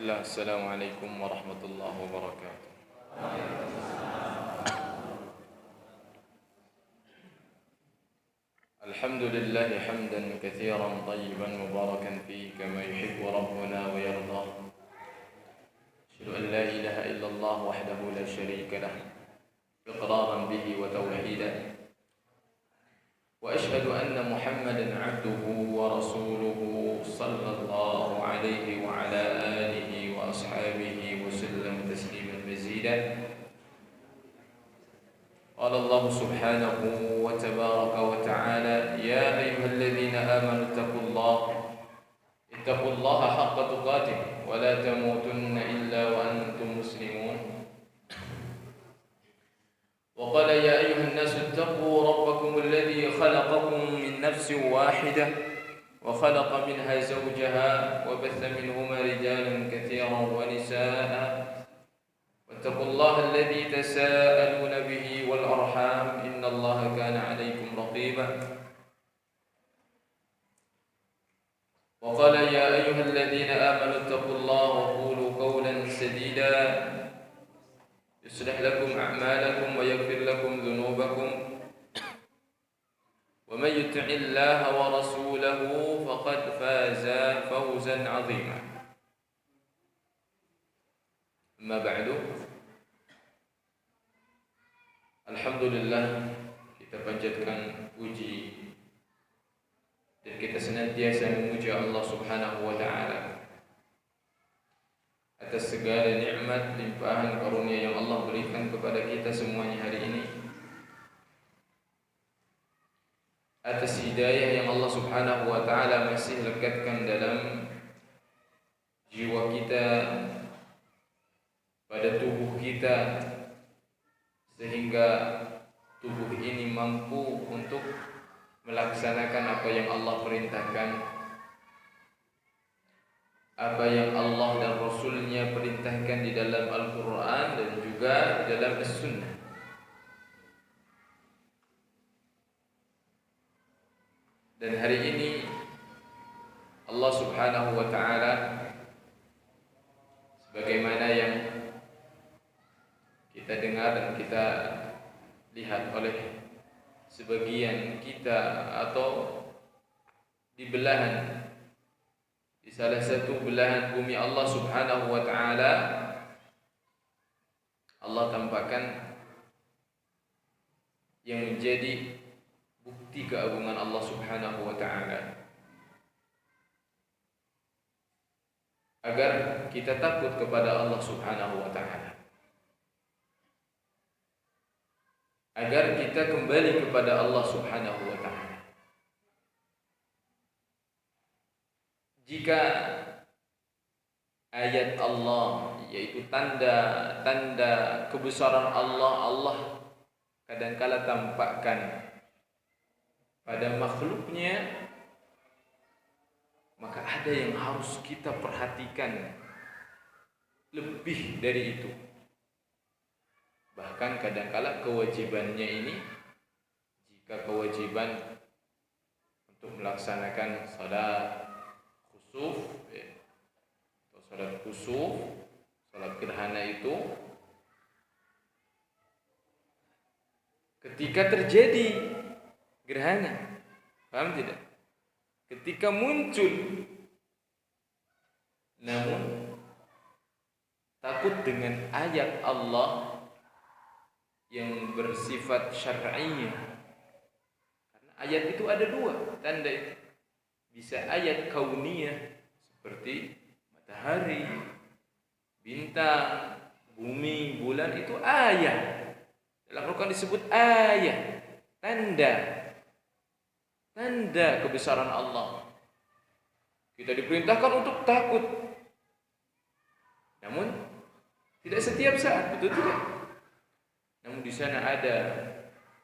Bismillah, Assalamualaikum warahmatullahi wabarakatuh. Alhamdulillah hamdan katsiran tayyiban mubarakan fihi kama yuhibbu rabbuna wa yarda. Asyhadu an la ilaha illallah wahdahu la syarika lah iqraran bihi wa tauhidan. Wa asyhadu anna Muhammadan 'abduhu wa rasuluhu sallallahu alaihi wa ala alihi wa ashabihi wa sallam tasliman mazidan. Qala Allah subhanahu wa tabaraka wa ta'ala ya ayyuhalladzina amanu ittaqullaha haqqa tuqatih wa la tamutunna illa wa antum muslimun. وقال يا أيها الناس اتقوا ربكم الذي خلقكم من نفس واحدة وخلق منها زوجها وبث منهما رجالا كثيرا ونساء واتقوا الله الذي تساءلون به والأرحام إن الله كان عليكم رقيبا. وقال يا أيها الذين آمنوا اتقوا الله وقولوا قولا سديدا يصلح لكم أعمالكم ويغفر لكم ذنوبكم ومن يطع الله ورسوله فقد فاز فوزا عظيما. أما بعد, alhamdulillah kita panjatkan puji dan kita senantiasa memuji Allah Subhanahu wa taala atas segala nikmat limpahan karunia yang Allah berikan kepada kita semuanya hari ini, atas hidayah yang Allah Subhanahu wa taala masih lekatkan dalam jiwa kita, pada tubuh kita, sehingga tubuh ini mampu untuk melaksanakan apa yang Allah perintahkan, apa yang Allah dan Rasulnya perintahkan di dalam Al-Quran dan juga di dalam As-Sunnah. Dan hari ini Allah Subhanahu wa ta'ala, sebagaimana yang kita dengar dan kita lihat oleh sebagian kita atau di belahan, di salah satu belahan bumi Allah Subhanahu wa ta'ala, Allah tampakkan yang menjadi bukti keagungan Allah Subhanahu wa ta'ala, agar kita takut kepada Allah Subhanahu wa ta'ala, agar kita kembali kepada Allah Subhanahu wa ta'ala. Jika ayat Allah, yaitu tanda-tanda kebesaran Allah kadangkala tampakkan pada makhluknya, maka ada yang harus kita perhatikan lebih dari itu. Bahkan kadangkala kewajibannya ini, jika kewajiban untuk melaksanakan salat khusuf atau salat khusuf, salat gerhana itu, ketika terjadi gerhana, paham tidak? Ketika muncul, namun takut dengan ayat Allah yang bersifat syar'iyah, karena ayat itu ada dua tanda itu. Bisa ayat kauniyah seperti matahari, bintang, bumi, bulan, itu ayat. Dalam Al-Quran disebut ayat, tanda kebesaran Allah. Kita diperintahkan untuk takut, namun tidak setiap saat, betul tidak? Namun di sana ada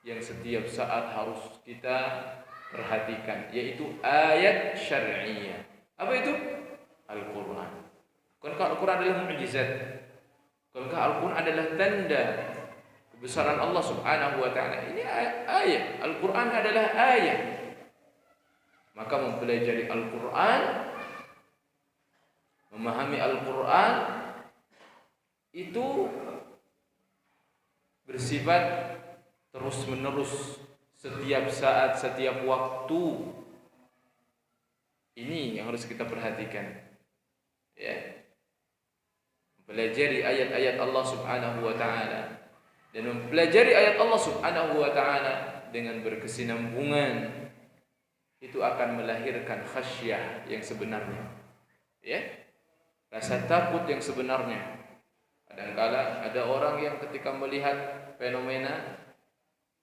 yang setiap saat harus kita perhatikan, yaitu ayat syar'iyah. Apa itu? Al-Quran. Bukankah Al-Quran adalah mukjizat? Bukankah Al-Quran adalah tanda kebesaran Allah Subhanahu wa ta'ala? Ini ayat. Al-Quran adalah ayat. Maka mempelajari Al-Quran Memahami Al-Quran itu bersifat terus-menerus, setiap saat, setiap waktu. Ini yang harus kita perhatikan, ya. Mempelajari ayat-ayat Allah Subhanahu wa taala, dan mempelajari ayat Allah Subhanahu wa taala dengan berkesinambungan itu akan melahirkan khasyah yang sebenarnya, ya. Rasa takut yang sebenarnya. Kadangkala ada orang yang ketika melihat fenomena,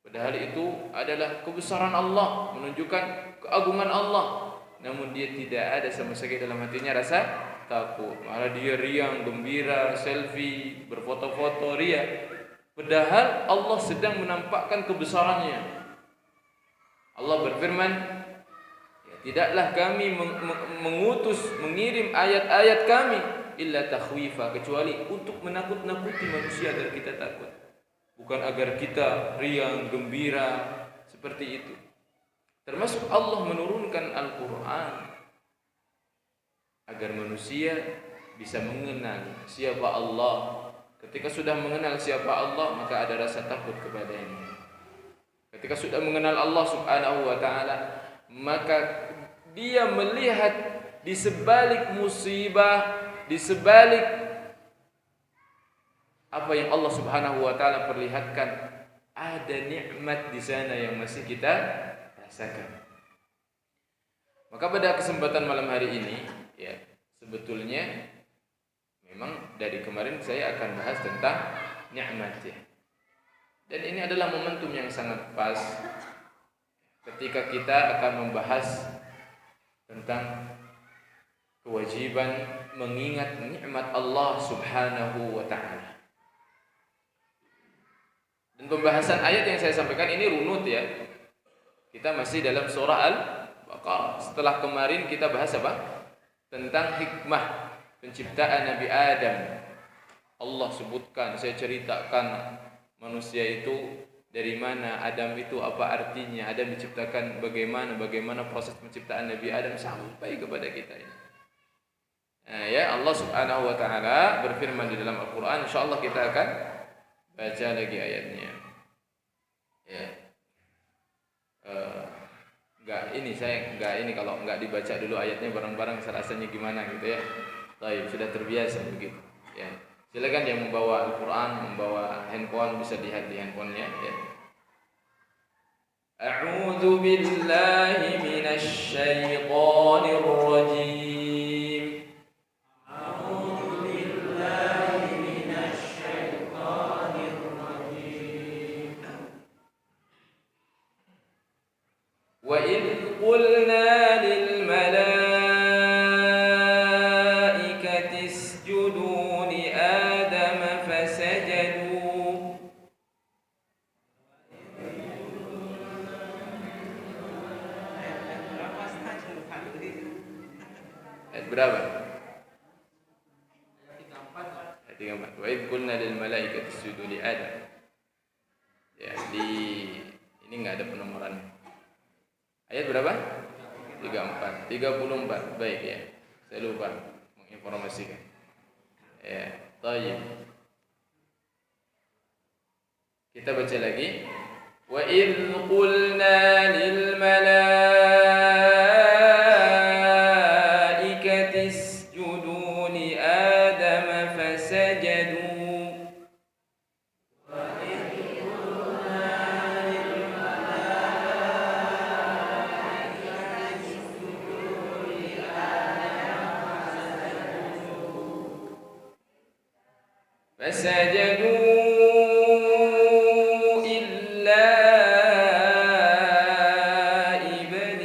padahal itu adalah kebesaran Allah, menunjukkan keagungan Allah, namun dia tidak ada sama sekali dalam hatinya rasa takut. Malah dia riang, gembira, selfie, berfoto-foto, ria. Padahal Allah sedang menampakkan kebesarannya. Allah berfirman, ya, tidaklah kami mengirim ayat-ayat kami illa takhwifa, kecuali untuk menakut-nakuti manusia agar kita takut, bukan agar kita riang, gembira seperti itu. Termasuk Allah menurunkan Al-Quran agar manusia bisa mengenal siapa Allah. Ketika sudah mengenal siapa Allah, maka ada rasa takut kepadanya. Ketika sudah mengenal Allah Subhanahu wa taala, maka dia melihat di sebalik musibah, di sebalik apa yang Allah Subhanahu wa taala perlihatkan, ada nikmat di sana yang masih kita rasakan. Maka pada kesempatan malam hari ini, ya, sebetulnya memang dari kemarin saya akan bahas tentang nikmat, ya. Dan ini adalah momentum yang sangat pas ketika kita akan membahas tentang kewajiban mengingat nikmat Allah Subhanahu wa taala. Dan pembahasan ayat yang saya sampaikan ini runut, ya. Kita masih dalam surah Al-Baqarah. Setelah kemarin kita bahas apa? Tentang hikmah penciptaan Nabi Adam. Allah sebutkan, saya ceritakan manusia itu dari mana, Adam itu apa artinya, Adam diciptakan bagaimana proses penciptaan Nabi Adam sampai kepada kita ini. Nah, ya, Allah Subhanahu wa taala berfirman di dalam Al-Qur'an, insyaallah kita akan baca lagi ayatnya. Ya. Enggak ini kalau enggak dibaca dulu ayatnya bareng-bareng rasanya gimana gitu, ya. Baik, sudah terbiasa begitu, ya. Silakan yang membawa Al-Qur'an, membawa handphone bisa lihat di handphonenya, ya. A'udzu billahi minasy syaithanir rajim. A'udzu billahi minasy syaithanir rajim. Wa idh qulna lil malaikati isjudu li Adam fasajadu. Ayat berapa? Ayat 34. Wa idh qulna lil malaikati isjudu li Adam. Ya, ini enggak ada penomorannya. Ayat berapa? 34. Baik, ya. Saya lupa menginformasikan. Ya, baik. Kita baca lagi. Wa idh qulna lil malaikati isjudu li Adam fasajadu. Fasajadu illa iblis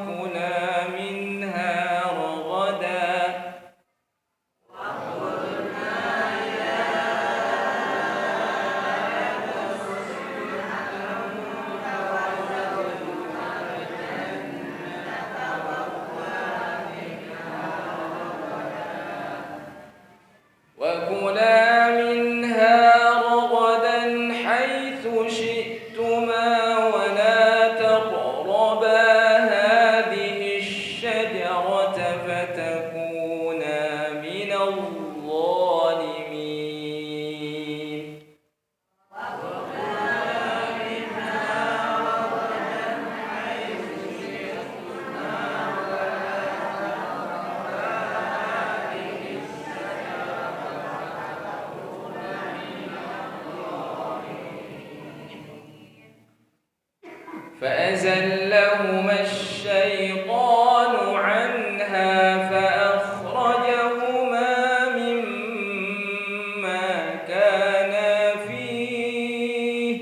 وكلا منها رغدا وكلا منها رغدا حيث شئتما ولا تقربا هذه الشجرة فتكونا من الظالمين فأزلهما الشيطان عنها فأخرجهما مما كانا فيه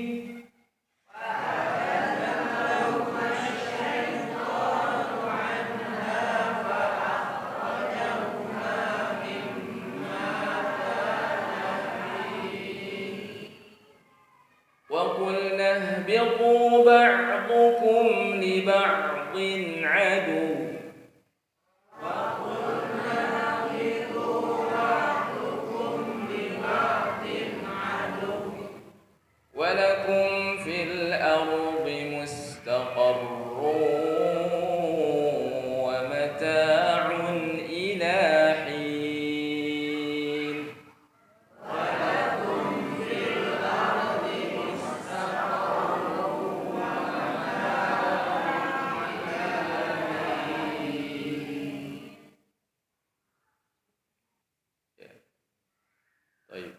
وقلنا اهبطوا بعضكم لبعض عدو ولكم في الأرض مستقر ومتاع إلى حين Baik,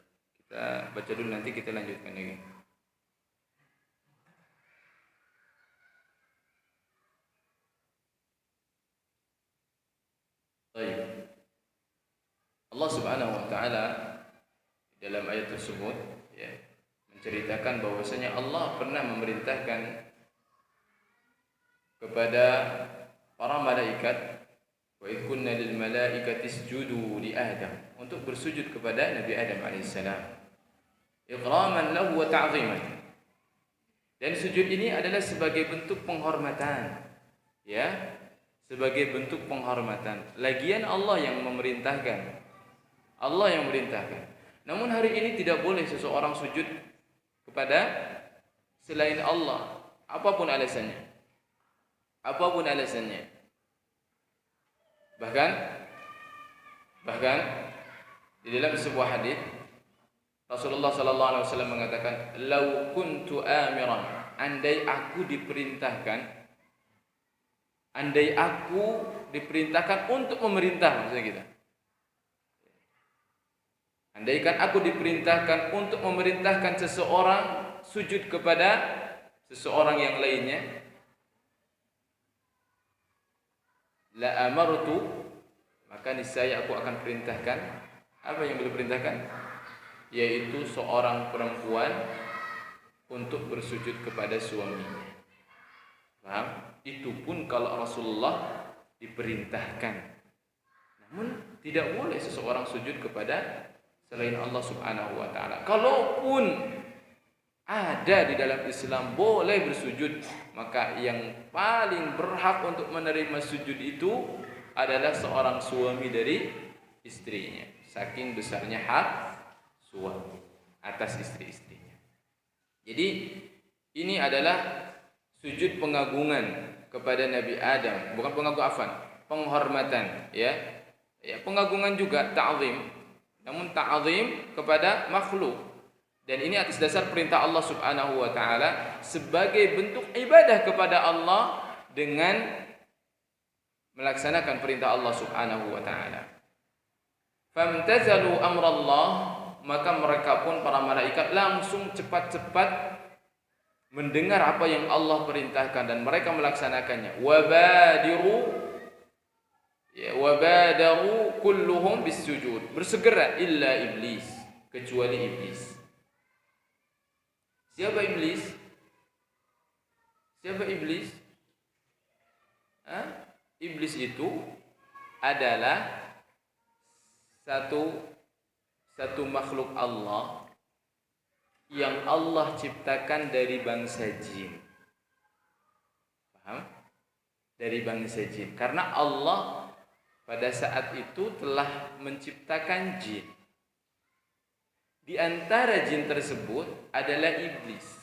kita baca dulu nanti kita lanjutkan lagi. Baik. Allah Subhanahu wa taala dalam ayat tersebut ya menceritakan bahwasanya Allah pernah memerintahkan kepada para malaikat wa idh kunna lil malaikati isjudu li Adam untuk bersujud kepada Nabi Adam alaihissalam ikraman lahu wa ta'ziman. Dan sujud ini adalah sebagai bentuk penghormatan ya, sebagai bentuk penghormatan. Lagian Allah yang memerintahkan. Allah yang memerintahkan. Namun hari ini tidak boleh seseorang sujud kepada selain Allah, apapun alasannya. Apapun alasannya. Bahkan di dalam sebuah hadis Rasulullah sallallahu alaihi wasallam mengatakan, "Lau kuntu amiran," andai aku diperintahkan untuk memerintah, maksudnya gitu. Andaikan aku diperintahkan untuk memerintahkan seseorang sujud kepada seseorang yang lainnya, la amartu, maka niscaya aku akan perintahkan apa yang beliau perintahkan, yaitu seorang perempuan untuk bersujud kepada suaminya. Paham? Itu pun kalau Rasulullah diperintahkan. Namun tidak boleh seseorang sujud kepada selain Allah Subhanahu wa taala. Kalaupun ada di dalam Islam boleh bersujud, maka yang paling berhak untuk menerima sujud itu adalah seorang suami dari istrinya. Saking besarnya hak suami atas istri-istrinya. Jadi ini adalah sujud pengagungan kepada Nabi Adam, bukan penghormatan ya. Ya, pengagungan juga ta'zim. Namun ta'zim kepada makhluk. Dan ini atas dasar perintah Allah Subhanahu wa taala sebagai bentuk ibadah kepada Allah dengan melaksanakan perintah Allah Subhanahu wa taala. Famtazalu amrallah, maka mereka pun para malaikat langsung cepat-cepat mendengar apa yang Allah perintahkan dan mereka melaksanakannya. Wabadaru kulluhum bisujud, bersegera illa iblis, kecuali iblis. Siapa iblis? Iblis itu adalah satu makhluk Allah yang Allah ciptakan dari bangsa jin. Paham? Dari bangsa jin. Karena Allah pada saat itu telah menciptakan jin. Di antara jin tersebut adalah iblis.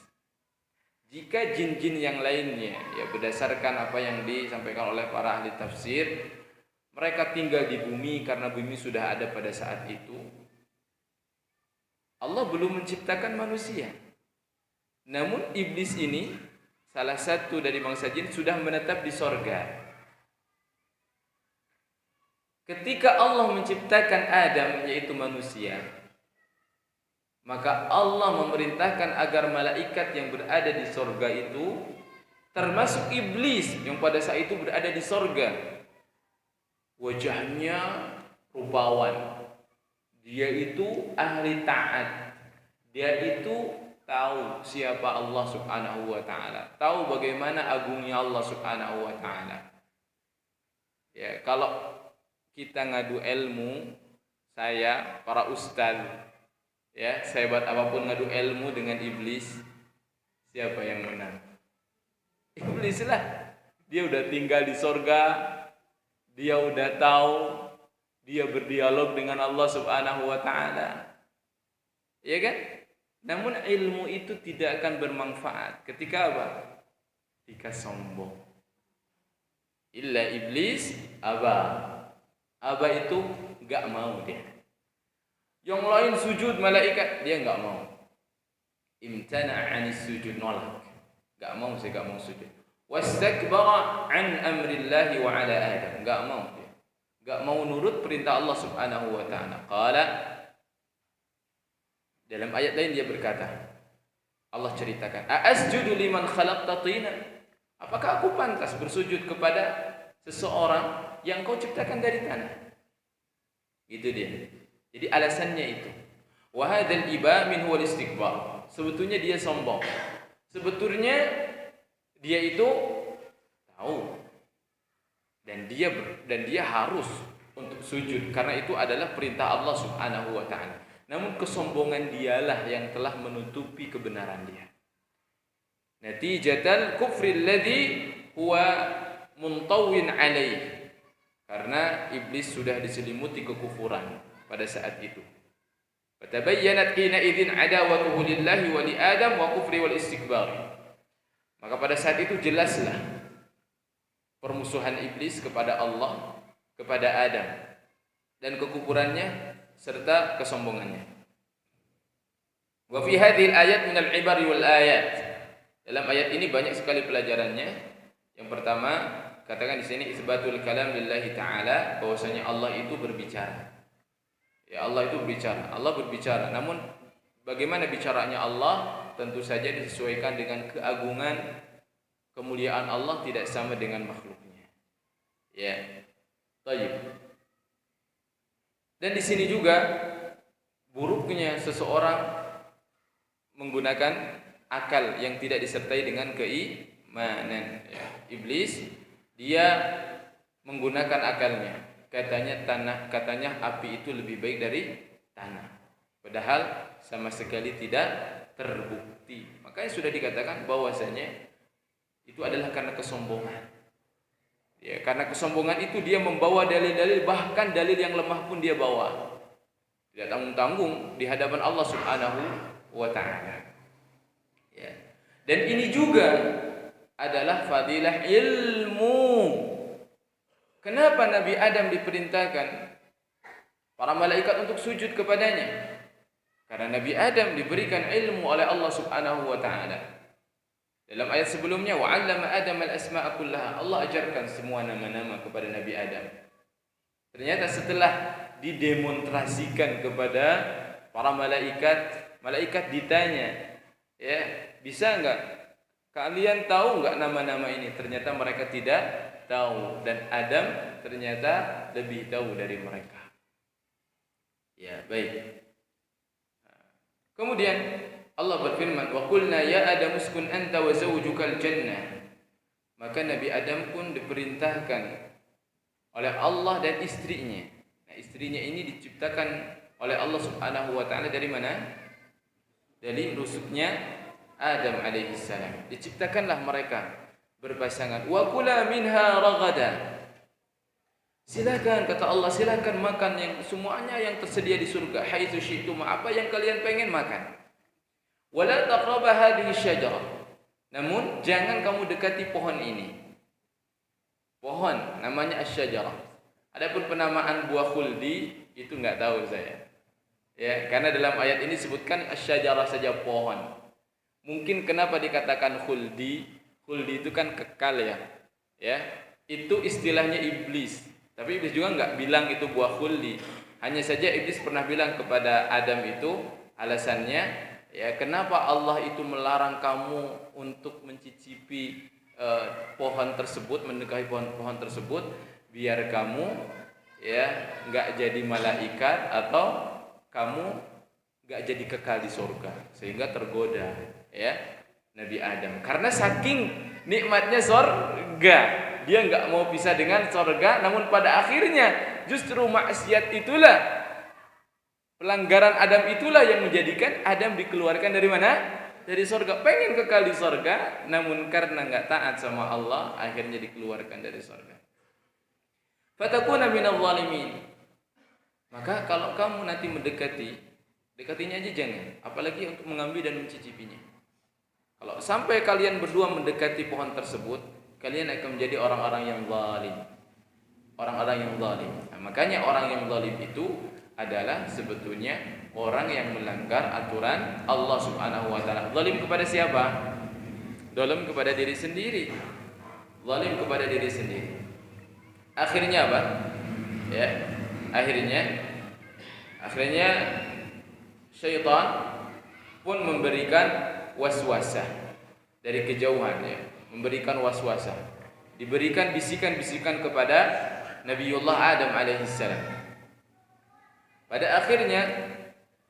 Jika jin-jin yang lainnya, ya berdasarkan apa yang disampaikan oleh para ahli tafsir, mereka tinggal di bumi karena bumi sudah ada pada saat itu. Allah belum menciptakan manusia. Namun iblis ini salah satu dari bangsa jin sudah menetap di sorga. Ketika Allah menciptakan Adam, yaitu manusia, maka Allah memerintahkan agar malaikat yang berada di sorga itu, termasuk iblis yang pada saat itu berada di sorga, wajahnya rupawan, dia itu ahli taat, dia itu tahu siapa Allah subhanahu wa ta'ala, tahu bagaimana agungnya Allah subhanahu wa ta'ala. Ya, kalau kita ngadu ilmu, saya, para ustaz, ya, sehebat apapun ngadu ilmu dengan iblis, siapa yang menang? Iblis lah. Dia udah tinggal di sorga, dia udah tahu, dia berdialog dengan Allah subhanahu wa ta'ala, ya kan? Namun ilmu itu tidak akan bermanfaat ketika apa? Ketika sombong. Illa iblis aba. Aba itu gak mau dia. Yang lain sujud malaikat, dia gak mau. Imtana anis sujud, nolak. Gak mau, saya gak mau sujud. Wastakbara an amrillahi wa ala Adam, gak mau dia. Gak mau nurut perintah Allah subhanahu wa ta'ala. Qala, dalam ayat lain dia berkata, Allah ceritakan, A'asjudu liman khalaqta tina? Apakah aku pantas bersujud kepada seseorang yang kau ciptakan dari tanah? Itu dia. Jadi alasannya itu. Wa hadzal iba min huwal istikbar. Sebetulnya dia sombong. Sebetulnya dia itu tahu dan dia harus untuk sujud karena itu adalah perintah Allah subhanahu wa ta'ala. Namun kesombongan dialah yang telah menutupi kebenaran dia. Natijatal kufri alladhi huwa muntawin alaih. Karena iblis sudah diselimuti kekufuran pada saat itu. Fatabayyanat hina idzin adawatuhu lillahi wa li Adam wa kufri wal istikbar. Maka pada saat itu jelaslah permusuhan iblis kepada Allah, kepada Adam, dan kekufurannya serta kesombongannya. Wa fi hadhil ayat min al-ibari wal ayat. Dalam ayat ini banyak sekali pelajarannya. Yang pertama, katakan di sini isbatul kalam lillahi ta'ala, bahwasanya Allah itu berbicara. Ya, Allah itu berbicara. Allah berbicara. Namun bagaimana bicaranya Allah? Tentu saja disesuaikan dengan keagungan, kemuliaan Allah, tidak sama dengan makhluknya. Ya. Baik. Dan di sini juga buruknya seseorang menggunakan akal yang tidak disertai dengan keimanan. Ya. Iblis dia menggunakan akalnya. Katanya api itu lebih baik dari tanah. Padahal sama sekali tidak terbukti. Makanya sudah dikatakan bahwasanya itu adalah karena kesombongan. Ya, karena kesombongan itu dia membawa dalil-dalil, bahkan dalil yang lemah pun dia bawa. Tidak tanggung-tanggung di hadapan Allah Subhanahu wa ta'ala. Ya. Dan ini juga adalah fadilah ilmu. Kenapa Nabi Adam diperintahkan para malaikat untuk sujud kepadanya? Karena Nabi Adam diberikan ilmu oleh Allah Subhanahu wa ta'ala. Dalam ayat sebelumnya, wa 'allama Adam al-asma'a kullaha. Allah ajarkan semua nama-nama kepada Nabi Adam. Ternyata setelah didemonstrasikan kepada para malaikat, malaikat ditanya, ya, bisa enggak kalian tahu enggak nama-nama ini? Ternyata mereka tidak tahu, dan Adam ternyata lebih tahu dari mereka. Ya, baik. Kemudian Allah berfirman, "Wa qulna ya Adam uskun anta wa zawjukal jannah." Maka Nabi Adam pun diperintahkan oleh Allah dan istrinya. Nah, istrinya ini diciptakan oleh Allah Subhanahu wa taala dari mana? Dari rusuknya Adam alaihissalam. Diciptakanlah mereka berpasangan. Wa kula minha ragada. Silakan, kata Allah, silakan makan yang semuanya yang tersedia di surga. Haitsu syi'tum, apa yang kalian pengen makan. Wala taqraba hadhihi syajarah. Namun jangan kamu dekati pohon ini. Pohon namanya asy-syajarah. Adapun penamaan buah khuldi itu enggak tahu saya. Ya, karena dalam ayat ini disebutkan asy-syajarah saja pohon. Mungkin kenapa dikatakan khuldi? Khuldi itu kan kekal ya. Ya, itu istilahnya iblis. Tapi iblis juga enggak bilang itu buah khuldi. Hanya saja iblis pernah bilang kepada Adam itu alasannya, ya, kenapa Allah itu melarang kamu untuk mencicipi pohon tersebut, mendekati pohon tersebut, biar kamu ya enggak jadi malaikat atau kamu enggak jadi kekal di surga, sehingga tergoda ya Nabi Adam. Karena saking nikmatnya surga, dia enggak mau pisah dengan surga, namun pada akhirnya justru maksiat itulah, pelanggaran Adam itulah yang menjadikan Adam dikeluarkan dari mana? Dari surga. Pengen kekal di surga, namun karena enggak taat sama Allah, akhirnya dikeluarkan dari surga. Fatakuna minadh dhalimin. Maka kalau kamu nanti dekatinya aja jangan, apalagi untuk mengambil dan mencicipinya. Kalau sampai kalian berdua mendekati pohon tersebut, kalian akan menjadi orang-orang yang zalim. Orang-orang yang zalim. Nah, makanya orang yang zalim itu adalah sebetulnya orang yang melanggar aturan Allah Subhanahu wa taala. Zalim kepada siapa? Zalim kepada diri sendiri. Zalim kepada diri sendiri. Akhirnya apa? Ya. Akhirnya syaitan pun memberikan waswasah dari kejauhan ya. Memberikan waswasah, diberikan bisikan-bisikan kepada Nabiullah Adam alaihissalam. Pada akhirnya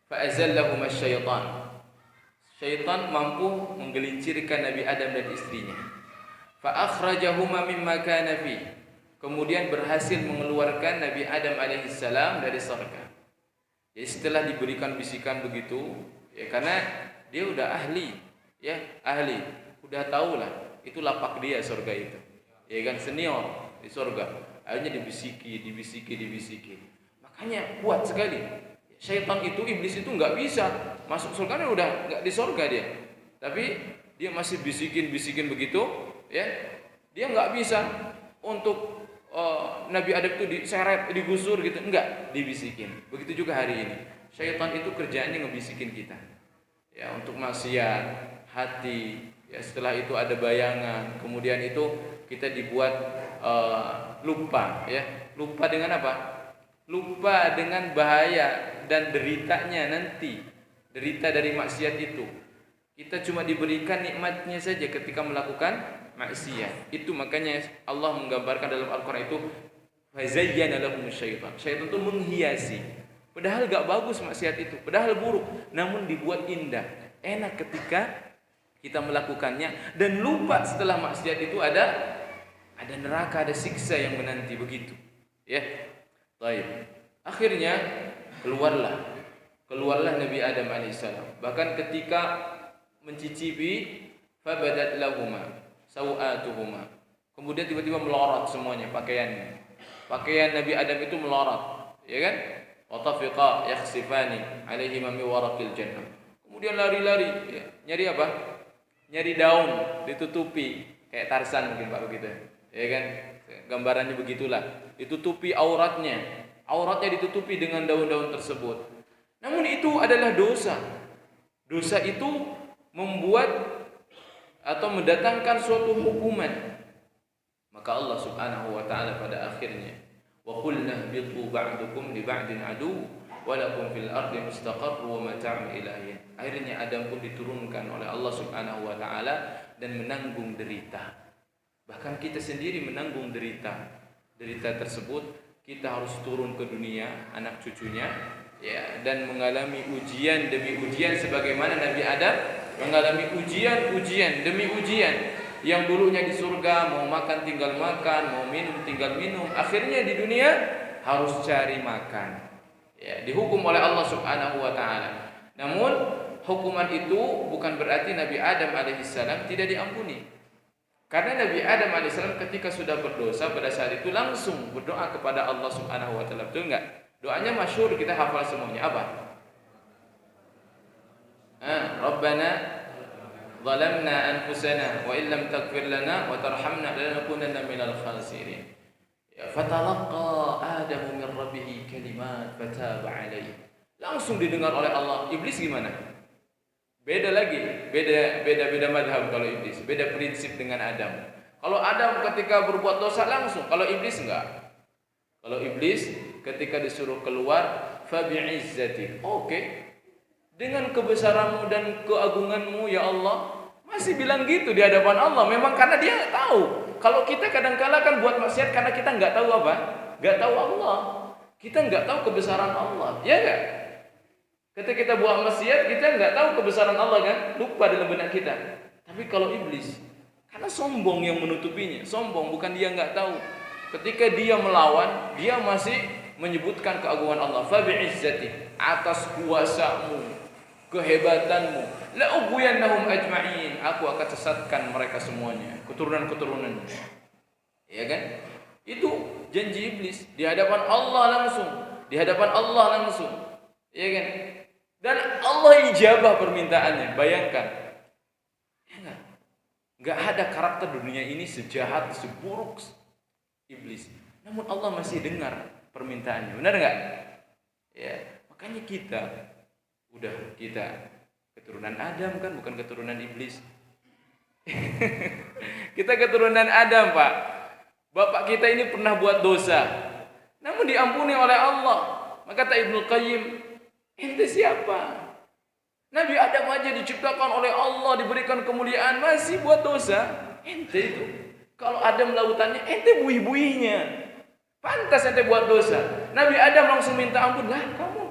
fa'azallahum asy-syaitan. Syaitan mampu menggelincirkan Nabi Adam dan istrinya. Fa akhrajahuma mimma kana fi. Kemudian berhasil mengeluarkan Nabi Adam alaihissalam dari surga. Jadi setelah diberikan bisikan begitu, ya karena dia udah ahli, udah tahulah itu lapak dia surga itu, ya kan, senior di surga. Akhirnya dibisiki. Makanya kuat sekali. Syaitan itu, iblis itu nggak bisa masuk surga, udah nggak di surga dia. Tapi dia masih bisikin begitu, ya. Dia nggak bisa untuk Nabi Adam itu diseret, digusur gitu, enggak, dibisikin. Begitu juga hari ini. Syaitan itu kerjaannya ngebisikin kita. Ya, untuk maksiat, hati. Ya, setelah itu ada bayangan, kemudian itu kita dibuat lupa, ya. Lupa dengan apa? Lupa dengan bahaya dan deritanya nanti. Derita dari maksiat itu. Kita cuma diberikan nikmatnya saja ketika melakukan maksiat. Itu makanya Allah menggambarkan dalam Al-Qur'an itu fazayyana lahumus syaitan. Syaitan itu menghiasi. Padahal gak bagus maksiat itu, padahal buruk, namun dibuat indah, enak ketika kita melakukannya, dan lupa setelah maksiat itu ada neraka, ada siksa yang menanti, begitu. Ya. Baik. Akhirnya keluarlah Nabi Adam alaihissalam. Bahkan ketika mencicipi fabadat lahuma sawatuhuma. Kemudian tiba-tiba melorot semuanya pakaiannya. Pakaian Nabi Adam itu melorot, ya kan? Wa tafiqa yakhsifani alaihima min waraqil jannah. Kemudian lari-lari, ya. Nyari apa? Nyari daun ditutupi, kayak Tarsan mungkin Pak begitu. Ya kan? Gambarannya begitulah. Ditutupi auratnya. Auratnya ditutupi dengan daun-daun tersebut. Namun itu adalah dosa. Dosa itu membuat atau mendatangkan suatu hukuman. Maka Allah Subhanahu wa taala pada akhirnya wa qulna bitu ba'dukum li ba'din adu wa lakum fil ardi mustaqarrun wa mata'un ilahin. Akhirnya Adam pun diturunkan oleh Allah Subhanahu wa taala dan menanggung derita. Bahkan kita sendiri menanggung derita. Derita tersebut kita harus turun ke dunia, anak cucunya, ya, dan mengalami ujian demi ujian sebagaimana Nabi Adam mengalami ujian demi ujian. Yang dulunya di surga mau makan tinggal makan, mau minum tinggal minum, akhirnya di dunia harus cari makan. Ya, dihukum oleh Allah Subhanahu wa taala. Namun hukuman itu bukan berarti Nabi Adam alaihissalam tidak diampuni. Karena Nabi Adam alaihissalam ketika sudah berdosa pada saat itu langsung berdoa kepada Allah Subhanahu wa taala. Betul enggak? Doanya masyhur, kita hafal semuanya. Apa? Rabbana zalamna anfusana wa illam taghfir lana wa tarhamna lanakunanna minal khasirin. Ya, fatalaqqa Adamu min rabbih kalimat fataba alaihi. Langsung didengar oleh Allah. Iblis gimana? Beda lagi, beda madhab kalau iblis, beda prinsip dengan Adam. Kalau Adam ketika berbuat dosa langsung, kalau iblis enggak. Kalau iblis ketika disuruh keluar, fa bi'izzatik. Oke. Dengan kebesaranmu dan keagunganmu ya Allah, masih bilang gitu di hadapan Allah. Memang karena dia tahu. Kalau kita kadang-kala kan buat maksiat karena kita enggak tahu apa? Enggak tahu Allah. Kita enggak tahu kebesaran Allah. Ya enggak? Ketika kita buat maksiat, kita enggak tahu kebesaran Allah kan? Lupa dalam benak kita. Tapi kalau iblis, karena sombong yang menutupinya. Sombong, bukan dia enggak tahu. Ketika dia melawan, dia masih menyebutkan keagungan Allah. Fa bi'izzatik, atas kuasamu, kehebatanmu, la ughwiyannahum ajma'in, aku akan sesatkan mereka semuanya, keturunan-keturunannya. Ya kan? Itu janji iblis di hadapan Allah langsung, di hadapan Allah langsung. Ya kan? Dan Allah ijabah permintaannya. Bayangkan. Ya enggak ada karakter dunia ini sejahat, seburuk iblis. Namun Allah masih dengar permintaannya. Benar enggak? Ya, makanya kita keturunan Adam kan, bukan keturunan iblis. Kita keturunan Adam, Pak. Bapak kita ini pernah buat dosa, namun diampuni oleh Allah. Maka kata Ibnu Qayyim, ente siapa? Nabi Adam aja diciptakan oleh Allah, diberikan kemuliaan, masih buat dosa. Ente itu, kalau Adam lautannya, ente buih-buihnya. Pantas ente buat dosa. Nabi Adam langsung minta ampun. Lah kamu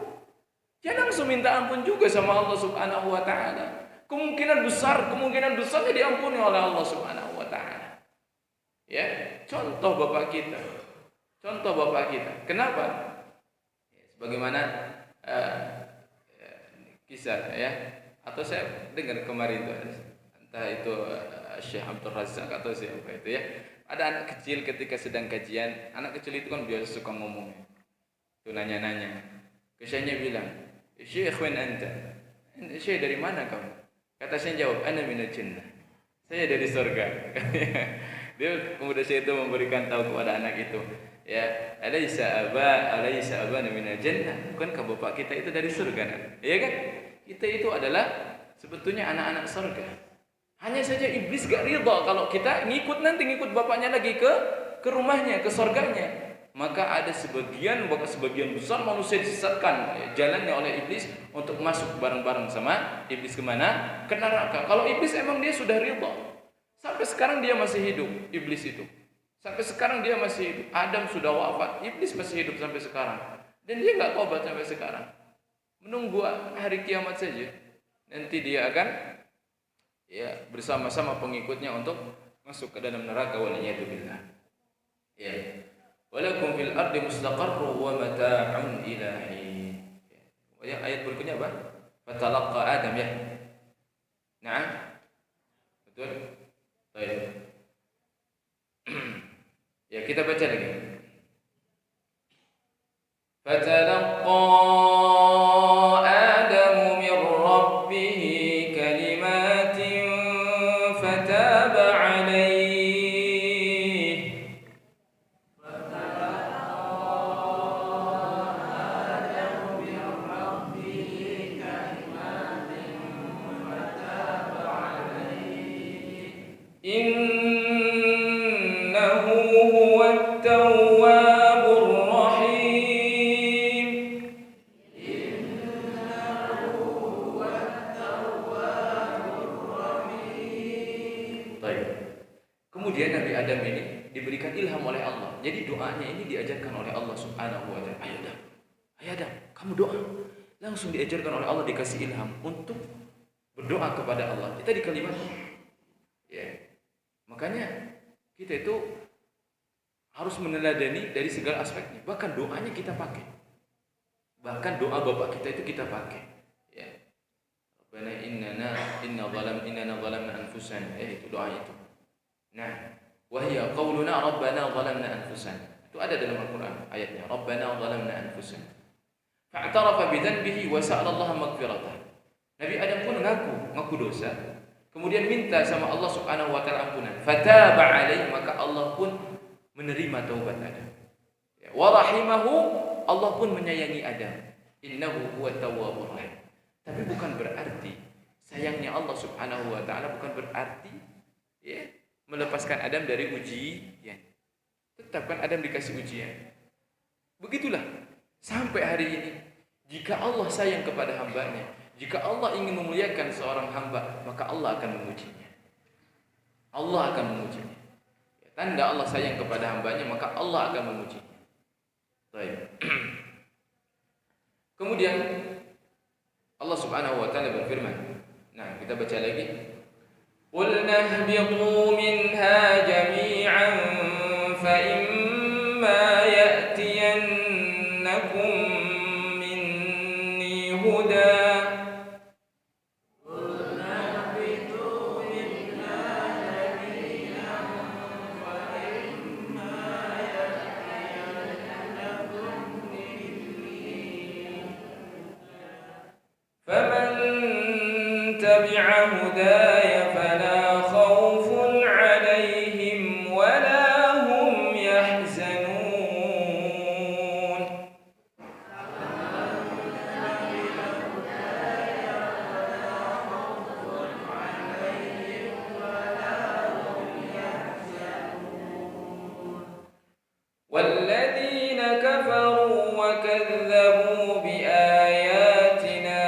jangan langsung minta ampun juga sama Allah Subhanahu wa taala. Kemungkinan besarnya diampuni oleh Allah Subhanahu wa taala. Ya, contoh bapak kita. Kenapa? Ya, sebagaimana kisah ya, atau saya dengar kemarin itu, entah itu Syekh Abdul Razak atau siapa itu ya. Ada anak kecil ketika sedang kajian, anak kecil itu kan biasa suka ngomong. Itu nanya-nanya. Kesannya bilang, Syekh wan anta? Syekh dari mana kamu? Kata saya jawab, ana minal jannah. Saya dari surga. Dia kemudian saya itu memberikan tahu kepada anak itu, ya, alaysa abana minal jannah. Bukankah bapak kita itu dari surga? Iya kan? Kita itu adalah sebetulnya anak-anak surga. Hanya saja iblis gak ridha kalau kita ngikut bapaknya lagi ke rumahnya, ke surganya. Maka ada sebagian besar manusia disesatkan jalannya oleh iblis untuk masuk bareng-bareng sama iblis kemana? Ke neraka. Kalau iblis emang dia sudah ridha. Sampai sekarang dia masih hidup, iblis itu. Sampai sekarang dia masih hidup. Adam sudah wafat, iblis masih hidup sampai sekarang. Dan dia nggak tobat sampai sekarang. Menunggu hari kiamat saja. Nanti dia akan bersama-sama pengikutnya untuk masuk ke dalam neraka, waliyadzubillah. Ya. Walakum fil ardi mustaqarrun wa mata'un ila hin. Ya, ayat berikutnya apa? Fatalaqqa Adam ya. Nah. Betul? Baik. Ya, kita baca lagi. Fatalaqqa Adamu min rabbih kalimatin fataba alaihi. Innahu huwat tawwabur rahim. Baik. Kemudian Nabi Adam ini diberikan ilham oleh Allah. Jadi doanya ini diajarkan oleh Allah Subhanahu wa taala. Ayo Adam, kamu doa. Langsung diajarkan oleh Allah, dikasih ilham untuk berdoa kepada Allah. Kita di kalimat ya. Makanya kita itu harus meneladani dari segala aspeknya. Bahkan doanya kita pakai. Bahkan doa bapak kita itu kita pakai. Ya. Rabbana innana zalamna anfusana. Itu doa itu. Nah, wahya qauluna rabbana zalamna anfusana. Itu ada dalam Al-Qur'an ayatnya. Rabbana zalamna anfusana. Fa'tarafa bidzanbihi wa sa'ala Allah maghfiratah. Nabi Adam pun ngaku dosa. Kemudian minta sama Allah Subhanahu wa taala ampunan. Fataba alaihi, maka Allah pun menerima taubat Adam. Wa rahimahu, Allah pun menyayangi Adam. Innahu huwat tawwabur rahim. Tapi bukan berarti sayangnya Allah Subhanahu wa taala bukan berarti melepaskan Adam dari ujian. Tetap kan Adam dikasih ujian. Begitulah sampai hari ini. Jika Allah sayang kepada hambanya, jika Allah ingin memuliakan seorang hamba, maka Allah akan mengujinya. Allah akan mengujinya. Tanda Allah sayang kepada hambanya, maka Allah akan mengujinya. Baik. Kemudian Allah Subhanahu wa taala berfirman. Nah, kita baca lagi. Qul nahbitu minha jami'an fa imma ya'tiyannakum minni huda. تبع هداي فلا خوف عليهم ولا هم يحزنون والذين كفروا وكذبوا بآياتنا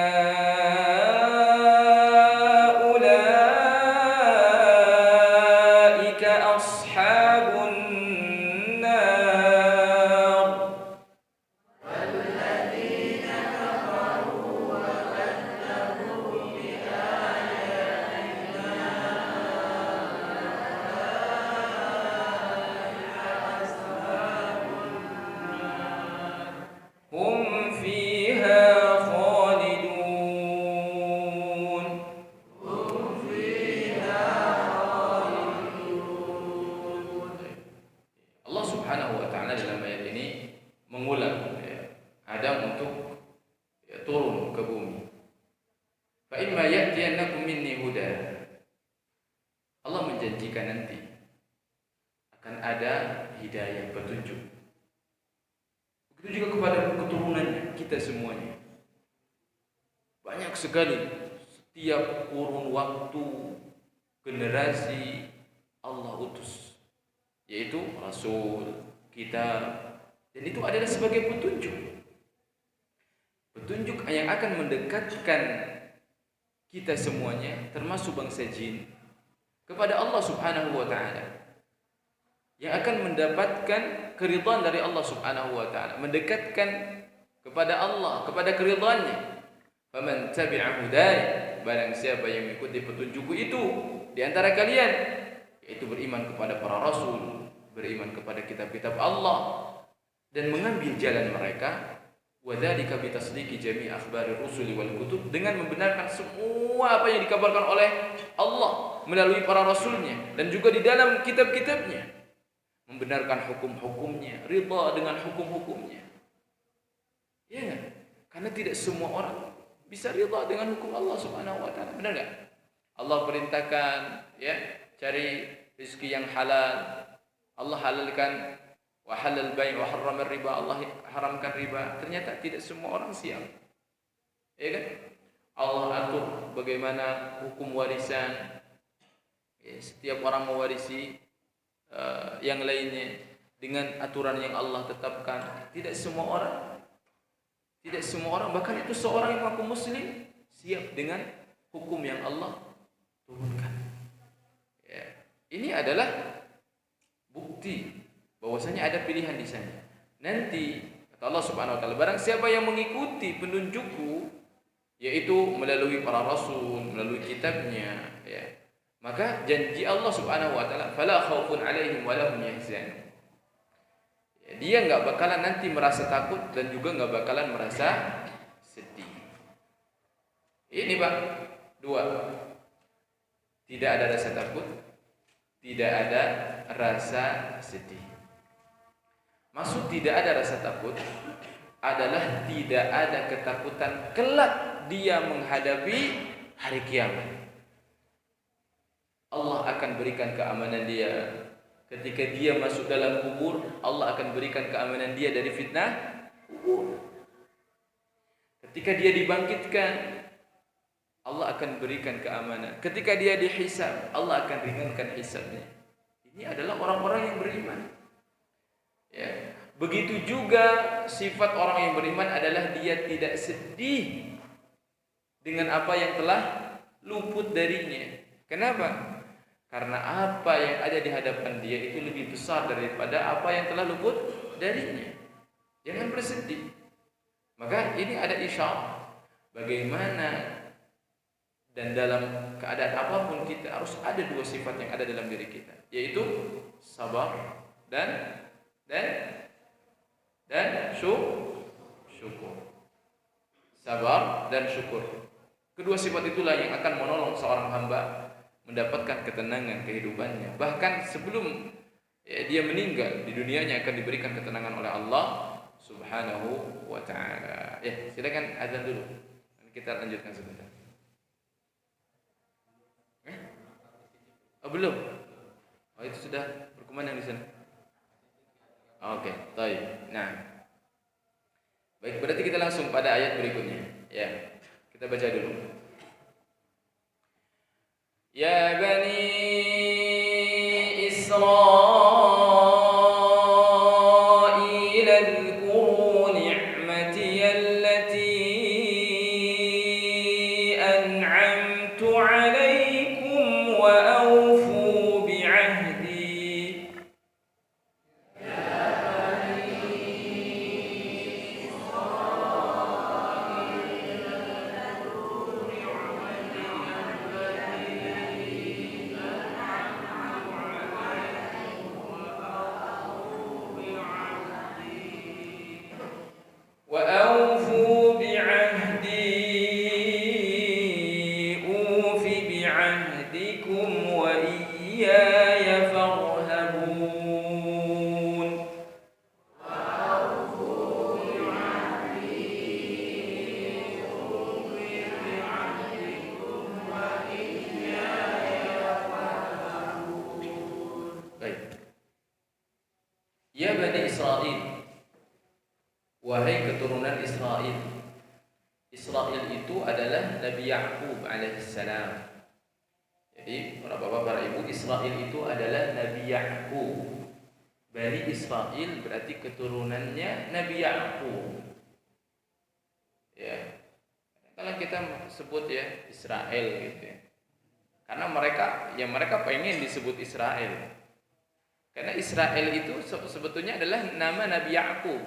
turun ke bumi. Fa imma ya'tiyannakum minni huda. Allah menjanjikan nanti akan ada hidayah, petunjuk. Begitu juga kepada keturunannya, kita semuanya. Banyak sekali setiap kurun waktu, generasi Allah utus, yaitu Rasul, kitab, dan itu adalah sebagai petunjuk. Petunjuk yang akan mendekatkan kita semuanya, termasuk bangsa jin, kepada Allah Subhanahu wa ta'ala, yang akan mendapatkan keridhaan dari Allah Subhanahu wa ta'ala, mendekatkan kepada Allah, kepada keridhaannya. Faman tabi'a hudaya, barang siapa yang mengikuti petunjukku itu di antara kalian, yaitu beriman kepada para rasul, beriman kepada kitab-kitab Allah, dan mengambil jalan mereka, wadzalika bitasdiqi jami' akhbari rusuli wal kutub, dengan membenarkan semua apa yang dikabarkan oleh Allah melalui para rasulnya dan juga di dalam kitab-kitabnya, membenarkan hukum-hukumnya, ridha dengan hukum-hukumnya. Ya kan? Karena tidak semua orang bisa ridha dengan hukum Allah Subhanahu wa taala. Benar enggak? Allah perintahkan ya, cari rezeki yang halal. Allah halalkan wa halal bai' wa harrama riba. Allah haramkan riba. Ternyata tidak semua orang siap. Ya kan? Allah atur bagaimana hukum warisan. Ya, setiap orang mewarisi yang lainnya dengan aturan yang Allah tetapkan. Tidak semua orang, bahkan itu seorang yang mengaku muslim, siap dengan hukum yang Allah turunkan. Ya. Ini adalah bukti bahwasanya ada pilihan di sana. Nanti kata Allah Subhanahu wa taala, barang siapa yang mengikuti penunjukku, yaitu melalui para rasul, melalui kitabnya, ya, Maka janji Allah Subhanahu wa taala, "Fala khaufun 'alaihim wa lahum yahzanun." Dia nggak bakalan nanti merasa takut dan juga nggak bakalan merasa sedih. Ini Pak, dua. Tidak ada rasa takut, tidak ada rasa sedih. Maksud tidak ada rasa takut adalah tidak ada ketakutan kelak dia menghadapi hari kiamat. Allah akan berikan keamanan dia. Ketika dia masuk dalam kubur, Allah akan berikan keamanan dia dari fitnah kubur. Ketika dia dibangkitkan, Allah akan berikan keamanan. Ketika dia dihisab, Allah akan ringankan hisabnya. Ini adalah orang-orang yang beriman. Ya. Begitu juga sifat orang yang beriman adalah dia tidak sedih dengan apa yang telah luput darinya. Kenapa? Karena apa yang ada di hadapan dia itu lebih besar daripada apa yang telah luput darinya. Jangan bersedih. Maka ini ada isyarat bagaimana dan dalam keadaan apapun kita harus ada dua sifat yang ada dalam diri kita, yaitu sabar dan syukur. Sabar dan syukur. Kedua sifat itulah yang akan menolong seorang hamba mendapatkan ketenangan kehidupannya. Bahkan sebelum dia meninggal, di dunianya akan diberikan ketenangan oleh Allah Subhanahu wa taala. Ya, silakan azan dulu. Kita lanjutkan sebentar. Oh, belum. Oh, itu sudah berkumandang di sana. Oke, baik. Nah, baik, berarti kita langsung pada ayat berikutnya. Ya, kita baca dulu. Ya bani Israil adhkuru ni'mati allati an'amtu 'alaikum wa awfu bi'ahdi. Ya Bani Israel, wahai keturunan Israel. Israel itu adalah Nabi Ya'qub alaihissalam. Jadi para bapak, para ibu, Israel itu adalah Nabi Ya'qub. Bani Israel berarti keturunannya Nabi Ya'qub. Ya, kalau kita sebut ya Israel gitu ya, karena mereka pengen disebut Israel. Karena Israel itu sebetulnya adalah nama Nabi Ya'qub.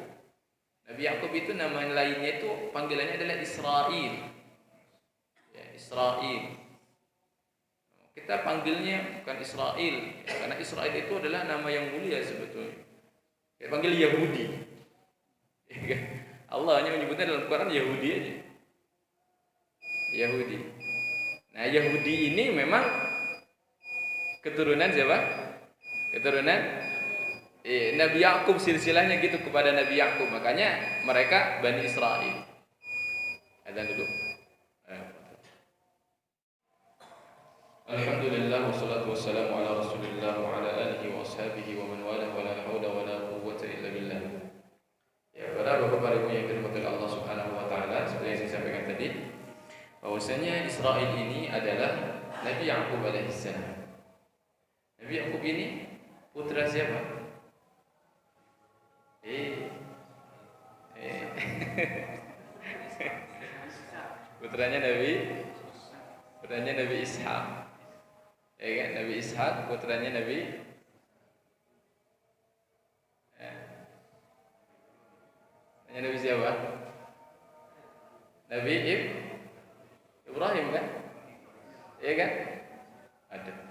Nabi Ya'qub itu nama lainnya itu panggilannya adalah Israel. Ya, Israel. Kita panggilnya bukan Israel, ya, karena Israel itu adalah nama yang mulia sebetulnya. Kita panggil Yahudi. Ya, Allah hanya menyebutnya dalam Quran Yahudi aja. Yahudi. Nah, Yahudi ini memang keturunan siapa? Keturunan Nabi Ya'qub, silsilahnya gitu kepada Nabi Ya'qub. Makanya mereka Bani Israel. Azan dulu. Alhamdulillah wassalatu wassalamu ala Rasulillah wa ala alihi wa ashabihi wa man walah wa la haula wa la quwwata illa billah. Ya, para bapak, para ibu yang dirahmati Allah Subhanahu wa taala, seperti yang saya sampaikan tadi, bahwasanya Israel ini adalah Nabi Ya'qub alaihissalam. Nabi Ya'qub ini putra siapa? Putranya Nabi Ishaq. Ya kan? Nabi Ishaq putranya Nabi Nabi siapa? Nabi Ibrahim kan? Iya kan? Ada.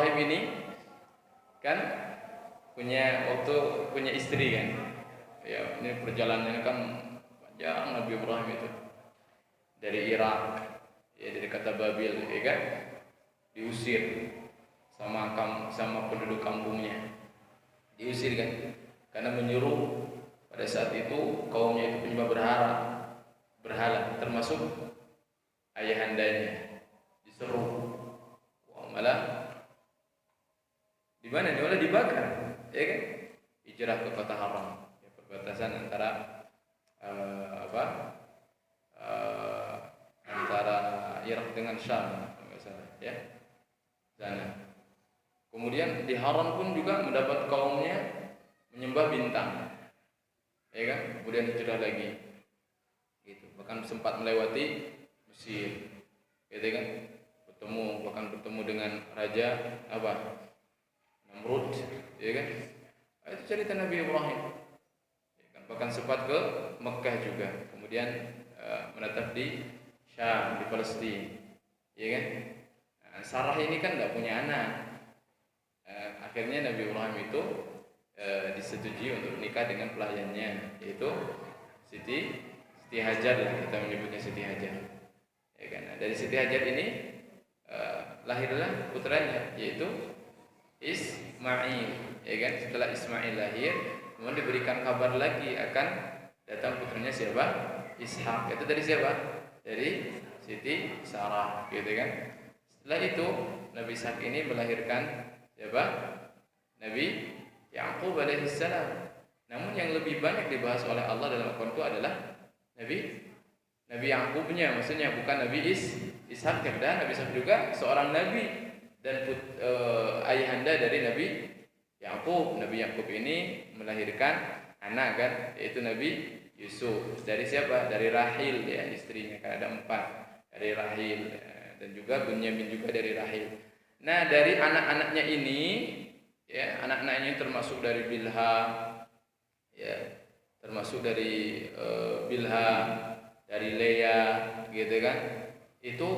Ibrahim ini kan punya istri kan. Ya, ini perjalanannya kan panjang Nabi Ibrahim itu. Dari Irak, ya dari kota Babil, ya kan? Diusir sama penduduk kampungnya. Diusir kan? Karena menyuruh pada saat itu kaumnya itu penyembah berhala, termasuk ayahandanya. Diseru. Wah, malah di mana? Malah dibakar, ya kan? Hijrah ke kota haram, ya, perbatasan antara antara Irak dengan Syam, kalau nggak salah, ya. Sana. Kemudian di haram pun juga mendapat kaumnya menyembah bintang, ya kan? Kemudian hijrah lagi, gitu. Bahkan sempat melewati Mesir, gitu kan? Bahkan bertemu dengan raja Namrud, ya kan? Itu cerita Nabi Ibrahim, ya kan? Bahkan sempat ke Mekah juga, kemudian menetap di Syam, di Palestina, ya kan? Nah, Sarah ini kan tidak punya anak. Akhirnya Nabi Ibrahim itu disetujui untuk menikah dengan pelayannya, yaitu Siti Hajar lah, kita menyebutnya Siti Hajar, ya kan? Nah, dari Siti Hajar ini lahirlah putranya, yaitu Ismail, ya kan? Setelah Ismail lahir, kemudian diberikan kabar lagi akan datang putranya siapa? Ishak. Itu dari siapa? Dari Siti Sarah, gitu kan? Setelah itu Nabi Ishak ini melahirkan siapa? Nabi Ya'qub alaihissalam. Namun yang lebih banyak dibahas oleh Allah dalam Al-Quran itu adalah Nabi Ya'qubnya, maksudnya bukan Nabi Ishak. Karena Nabi Ishak juga seorang nabi dan ayahanda dari Nabi Ya'qub. Nabi Ya'qub ini melahirkan anak kan, yaitu Nabi Yusuf. Dari siapa? Dari Rahil, ya, istrinya, kan ada 4. Dari Rahil, dan juga Bunyamin juga dari Rahil. Nah, dari anak-anaknya ini, ya, anak-anaknya termasuk dari Bilha, ya, termasuk dari Bilha, dari Leya, gitu kan? Itu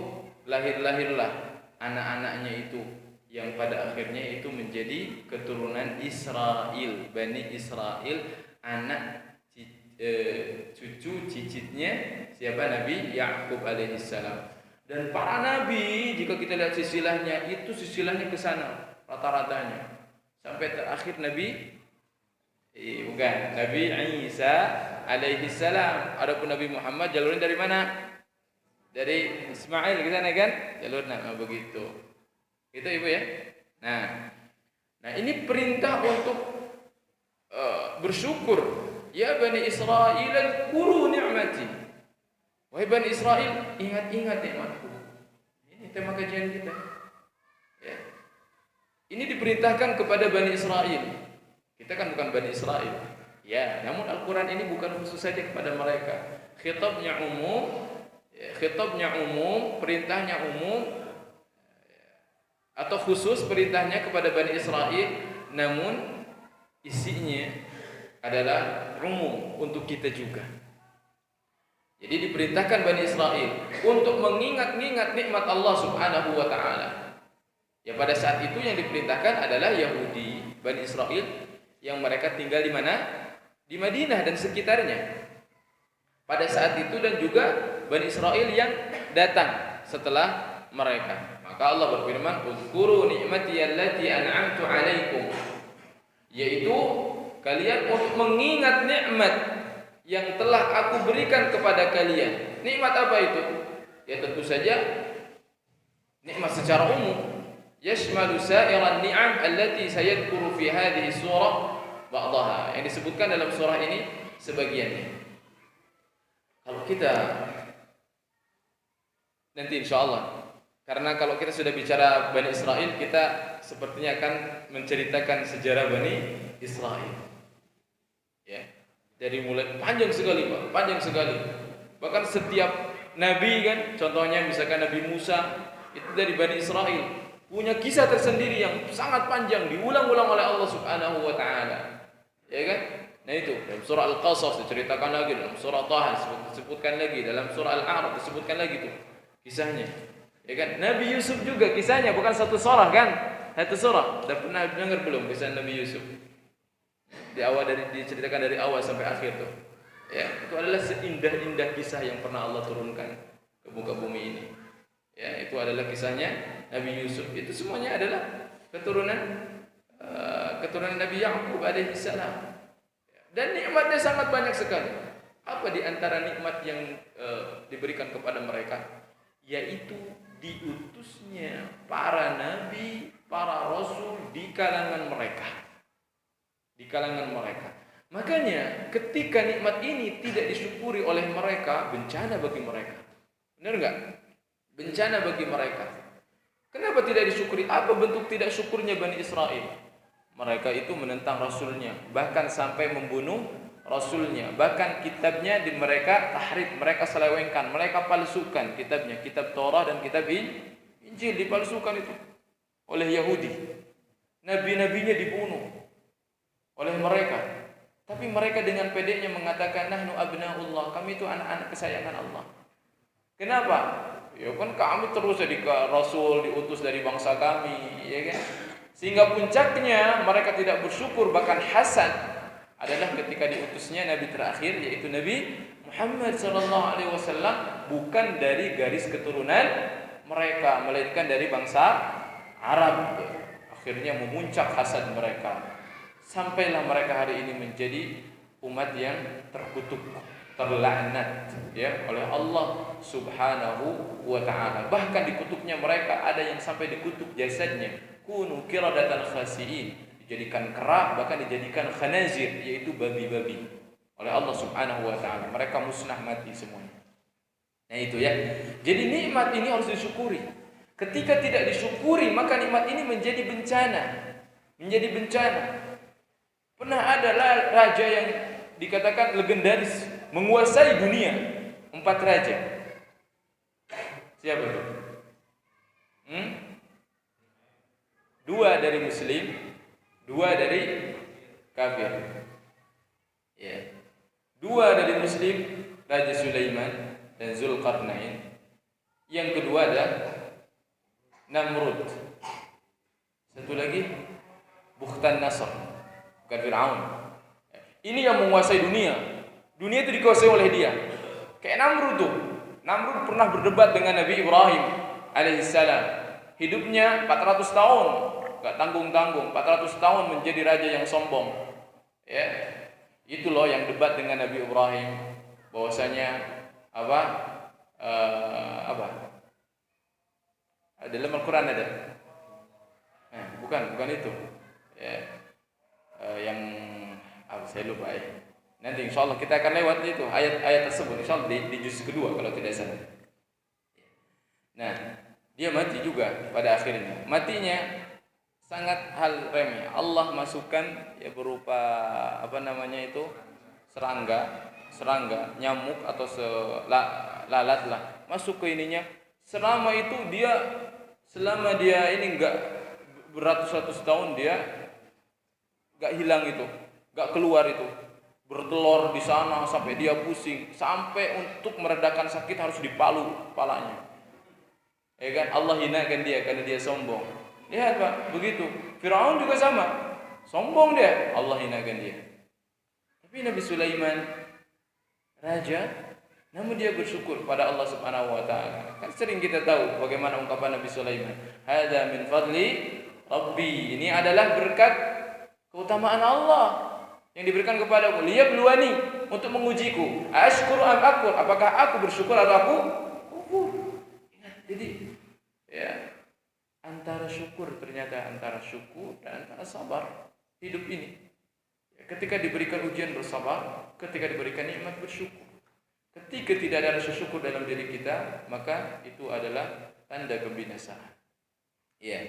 lahirlah anak-anaknya itu, yang pada akhirnya itu menjadi keturunan Israel, Bani Israel, anak cucu cicitnya siapa? Nabi Ya'qub alaihissalam. Dan para nabi, jika kita lihat silsilahnya, itu silsilahnya ke sana rata-ratanya sampai terakhir Nabi Isa alaihissalam. Adapun Nabi Muhammad jalurnya dari mana? Dari Ismail ke sana kan? Jalurnya begitu. Itu Ibu ya. Nah ini perintah untuk bersyukur. Ya Bani Israel, kuru ni'mati. Wahai Bani Israel, ingat-ingat nikmatku. Ini tema kajian kita. Ya. Ini diperintahkan kepada Bani Israel. Kita kan bukan Bani Israel. Ya, namun Al-Quran ini bukan khusus saja kepada mereka. Khitabnya umum, perintahnya umum, atau khusus perintahnya kepada Bani Israel, namun isinya adalah umum untuk kita juga. Jadi diperintahkan Bani Israel untuk mengingat-ingat nikmat Allah Subhanahu wa taala. Ya, pada saat itu yang diperintahkan adalah Yahudi, Bani Israel, yang mereka tinggal di mana? Di Madinah dan sekitarnya. Pada saat itu, dan juga Bani Israel yang datang setelah mereka. Maka Allah berfirman, "Uzkuru ni'mati allati an'amtu 'alaikum." Yaitu kalian untuk mengingat nikmat yang telah aku berikan kepada kalian. Nikmat apa itu? Ya tentu saja nikmat secara umum. Yashmalu sa'iran ni'am allati sayadhkuru fi hadhihi surah ba'daha. Yang disebutkan dalam surah ini sebagiannya. Kalau kita nanti insyaallah, karena kalau kita sudah bicara Bani Israel, kita sepertinya akan menceritakan sejarah Bani Israel. Ya. Dari mulai panjang sekali, Pak, panjang sekali. Bahkan setiap nabi kan, contohnya misalkan Nabi Musa, itu dari Bani Israel, punya kisah tersendiri yang sangat panjang, diulang-ulang oleh Allah Subhanahu wa taala. Ya kan? Nah itu, dalam surah Al-Qasas diceritakan lagi, dalam surah Taha disebutkan lagi, dalam surah Al-A'raf disebutkan lagi tuh kisahnya. Ya kan? Nabi Yusuf juga kisahnya, bukan satu surah kan? Satu surah. Dah pernah dengar belum kisah Nabi Yusuf? Diceritakan dari awal sampai akhir tuh. Ya, itu adalah seindah-indah kisah yang pernah Allah turunkan ke muka bumi ini. Ya, itu adalah kisahnya Nabi Yusuf. Itu semuanya adalah keturunan Nabi Yakub alaihi salam. Dan nikmatnya sangat banyak sekali. Apa di antara nikmat yang diberikan kepada mereka? Yaitu diutusnya para nabi, para rasul di kalangan mereka. Di kalangan mereka. Makanya ketika nikmat ini tidak disyukuri oleh mereka, bencana bagi mereka. Benar enggak? Bencana bagi mereka. Kenapa tidak disyukuri? Apa bentuk tidak syukurnya Bani Israel? Mereka itu menentang rasulnya, bahkan sampai membunuh rasulnya. Bahkan kitabnya mereka tahrif, mereka selewengkan, mereka palsukan kitabnya, kitab Taurat dan kitab Injil dipalsukan itu oleh Yahudi. Nabi-nabinya dibunuh oleh mereka. Tapi mereka dengan pedenya mengatakan nahnu abnaullah, kami itu anak-anak kesayangan Allah. Kenapa? Ya kan kami terus jadi rasul diutus dari bangsa kami, ya kan? Sehingga puncaknya mereka tidak bersyukur, bahkan hasan adalah ketika diutusnya nabi terakhir yaitu Nabi Muhammad sallallahu alaihi wasallam bukan dari garis keturunan mereka melainkan dari bangsa Arab. Akhirnya memuncak hasad mereka. Sampailah mereka hari ini menjadi umat yang terkutuk, terlaknat ya oleh Allah Subhanahu wa taala. Bahkan dikutuknya mereka ada yang sampai dikutuk jasadnya. Kunu qiradatan khasiin, dijadikan kera, bahkan dijadikan khanazir, yaitu babi-babi oleh Allah Subhanahu wa taala. Mereka musnah mati semuanya. Nah itu ya. Jadi nikmat ini harus disyukuri. Ketika tidak disyukuri, maka nikmat ini menjadi bencana. Menjadi bencana. Pernah ada raja yang dikatakan legendaris, menguasai dunia, 4 raja. Siapa itu? 2 dari muslim, 2 dari kafir. Ya. 2 dari muslim, Raja Sulaiman dan Zulkarnain. Yang kedua ada Namrud. Satu lagi Bukhtan Nasr, bukan Fir'aun. Ini yang menguasai dunia. Dunia itu dikuasai oleh dia. Kayak Namrud tuh. Namrud pernah berdebat dengan Nabi Ibrahim alaihissalam. Hidupnya 400 tahun, enggak tanggung-tanggung. 400 tahun menjadi raja yang sombong. Ya. Itu loh yang debat dengan Nabi Ibrahim bahwasanya dalam Al-Qur'an ada. Bukan itu. Ya. Yang saya lupa ya. Nanti insyaallah kita akan lewat itu ayat tersebut insyaallah di juz kedua kalau tidak salah. Nah, dia mati juga pada akhirnya. Matinya sangat hal remeh. Allah masukkan ya berupa serangga, nyamuk atau lalat lah masuk ke ininya. Selama dia ini enggak beratus-ratus tahun dia enggak hilang itu, enggak keluar itu. Bertelur di sana sampai dia pusing, sampai untuk meredakan sakit harus dipalu kepalanya. Ya kan, Allah hinakan dia karena dia sombong. Lihat Pak, begitu. Firaun juga sama. Sombong dia, Allah hinakan dia. Tapi Nabi Sulaiman raja, namun dia bersyukur pada Allah Subhanahu wa taala. Kan sering kita tahu bagaimana ungkapan Nabi Sulaiman, "Hadza min fadli Rabbi." Ini adalah berkat keutamaan Allah yang diberikan kepadaku. Liyabluwani, untuk mengujiku. Ashkuru am akfur, apakah aku bersyukur atau aku kufur. Jadi ya antara syukur dan antara sabar hidup ini. Ketika diberikan ujian bersabar, ketika diberikan nikmat bersyukur. Ketika tidak ada rasa syukur dalam diri kita, maka itu adalah tanda kebinasaan. Ya.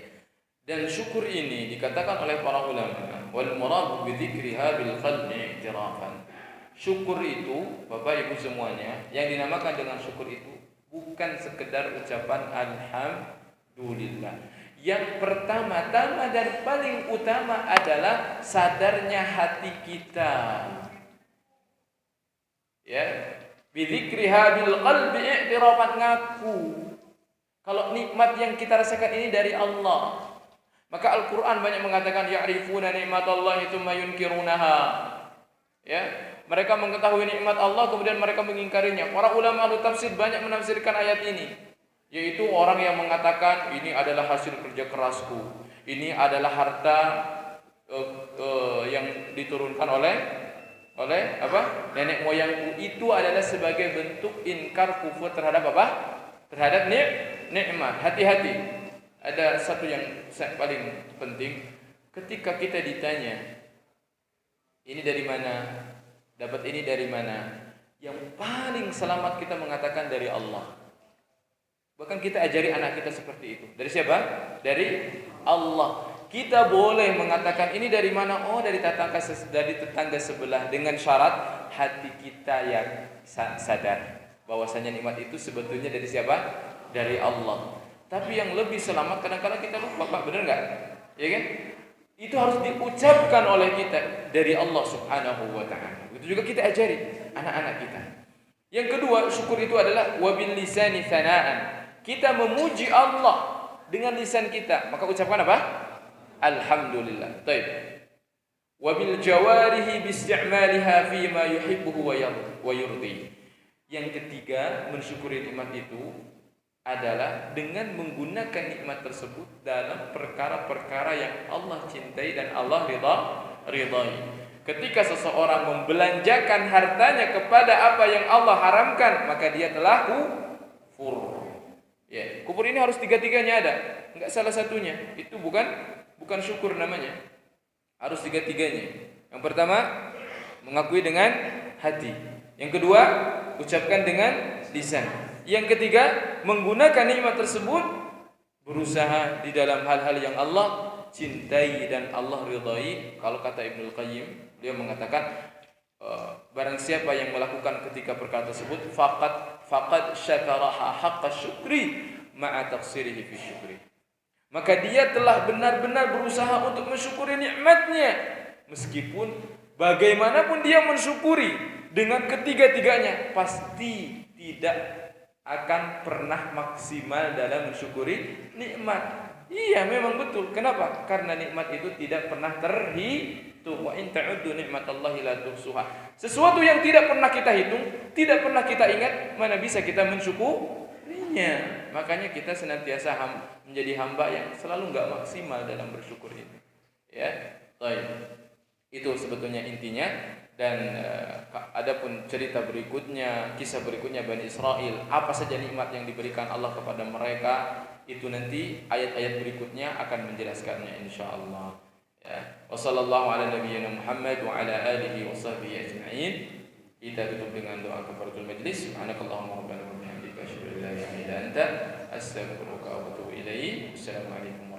Dan syukur ini dikatakan oleh para ulama, wal murad bi dzikriha bil qalbi i'tirafan. Syukur itu, Bapak Ibu semuanya, yang dinamakan dengan syukur itu bukan sekedar ucapan alhamdulillah. Yang pertama-tama dan paling utama adalah sadarnya hati kita. Ya, bidzikriha bil qalbi i'tirafan, ngaku kalau nikmat yang kita rasakan ini dari Allah. Maka Al-Qur'an banyak mengatakan ya'rifuna ni'matallahi tsumma yunkirunaha. Ya, mereka mengetahui nikmat Allah kemudian mereka mengingkarinya. Para ulama ahli tafsir banyak menafsirkan ayat ini, yaitu orang yang mengatakan ini adalah hasil kerja kerasku, ini adalah harta yang diturunkan oleh nenek moyangku, itu adalah sebagai bentuk inkar kufur terhadap terhadap nikmat. Hati-hati, ada satu yang paling penting, ketika kita ditanya ini dari mana, dapat ini dari mana, yang paling selamat kita mengatakan dari Allah. Bahkan kita ajari anak kita seperti itu. Dari siapa? Dari Allah. Kita boleh mengatakan ini dari mana? Oh, dari tetangga sebelah, dengan syarat hati kita yang sadar bahwasanya nikmat itu sebetulnya dari siapa? Dari Allah. Tapi yang lebih selamat, kadang-kadang kita lupa, Pak, benar enggak? Ya kan? Itu harus diucapkan oleh kita dari Allah Subhanahu wa taala. Itu juga kita ajari anak-anak kita. Yang kedua, syukur itu adalah wabil lisani thanaan. Kita memuji Allah dengan lisan kita, maka ucapkan apa? Alhamdulillah. Baik. Wabil jawarihi bisti'maliha fi ma yuhibbuhu wa yurdi. Yang ketiga, mensyukuri nikmat itu adalah dengan menggunakan nikmat tersebut dalam perkara-perkara yang Allah cintai dan Allah ridai. Ketika seseorang membelanjakan hartanya kepada apa yang Allah haramkan, maka dia telah kufur. Ya, kufur ini harus tiga-tiganya ada, enggak salah satunya. Itu bukan syukur namanya. Harus tiga-tiganya. Yang pertama, mengakui dengan hati. Yang kedua, ucapkan dengan lisan. Yang ketiga, menggunakan nikmat tersebut berusaha di dalam hal-hal yang Allah cintai dan Allah ridai. Kalau kata Ibnul Qayyim, dia mengatakan barang siapa yang melakukan ketika perkara tersebut faqad syakaraha haqqa syukri ma'a taqsirihi fi syukri. Maka dia telah benar-benar berusaha untuk mensyukuri nikmatnya, meskipun bagaimanapun dia mensyukuri dengan ketiga-tiganya pasti tidak akan pernah maksimal dalam mensyukuri nikmat. Iya, memang betul. Kenapa? Karena nikmat itu tidak pernah terhitung. Wa in ta'uddu nikmatallahi la tuhsuha. Sesuatu yang tidak pernah kita hitung, tidak pernah kita ingat, mana bisa kita mensyukurinya. Makanya kita senantiasa menjadi hamba yang selalu enggak maksimal dalam bersyukur ini. Ya, baik. Itu sebetulnya intinya. Dan adapun cerita berikutnya, kisah berikutnya Bani Israel, apa saja nikmat yang diberikan Allah kepada mereka, itu nanti ayat-ayat berikutnya akan menjelaskannya insyaallah. Ya. Wassallallahu ala nabiyyina Muhammad wa ala alihi wa sahbihi ajma'in. Kita tutup dengan doa kafaratul majlis. Subhanakallahumma rabbana wa bihamdika asyhadu an la ilaha illa anta astaghfiruka wa atubu ilaik. Assalamualaikum